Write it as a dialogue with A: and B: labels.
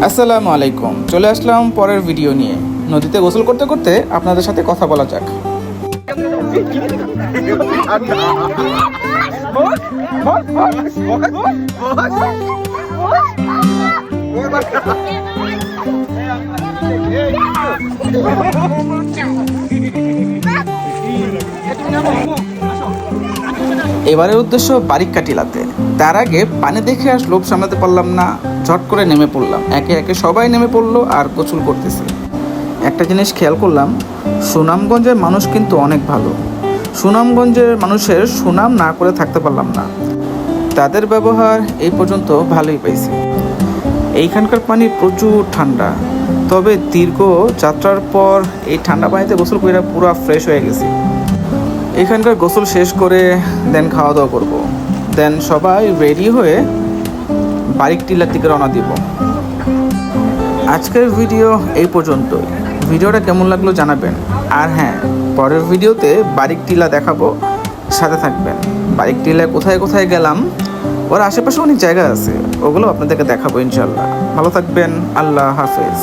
A: আসসালামু আলাইকুম। চলে আসলাম পরের ভিডিও নিয়ে। নদীতে গোসল করতে করতে আপনাদের সাথে কথা বলা যাক। এবারের উদ্দেশ্য বারিক্কা টিলাতে। তার আগে পানি দেখে আর লোভ সামলাতে পারলাম না, ঝট করে নেমে পড়লাম। একে একে সবাই নেমে পড়লো আর গোসল করতেছে। একটা জিনিস খেয়াল করলাম, সুনামগঞ্জের মানুষ কিন্তু অনেক ভালো। সুনামগঞ্জের মানুষের সুনাম না করে থাকতে পারলাম না। তাদের ব্যবহার এই পর্যন্ত ভালোই পাইছি। এইখানকার পানি প্রচুর ঠান্ডা, তবে দীর্ঘ যাত্রার পর এই ঠান্ডা পানিতে গোসল করে পুরো ফ্রেশ হয়ে গেছি। এখানকার গোসল শেষ করে দেন খাওয়া দাওয়া করবো। দেন সবাই রেডি হয়ে বারিক টিলার দিকে রওনা দিব। আজকের ভিডিও এই পর্যন্তই। ভিডিওটা কেমন লাগলো জানাবেন। আর হ্যাঁ, পরের ভিডিওতে বারিক টিলা দেখাবো, সাথে থাকবেন। বারিক টিলায় কোথায় কোথায় গেলাম, ওর আশেপাশে অনেক জায়গা আছে, ওগুলো আপনাদেরকে দেখাবো ইনশাল্লাহ। ভালো থাকবেন, আল্লাহ হাফেজ।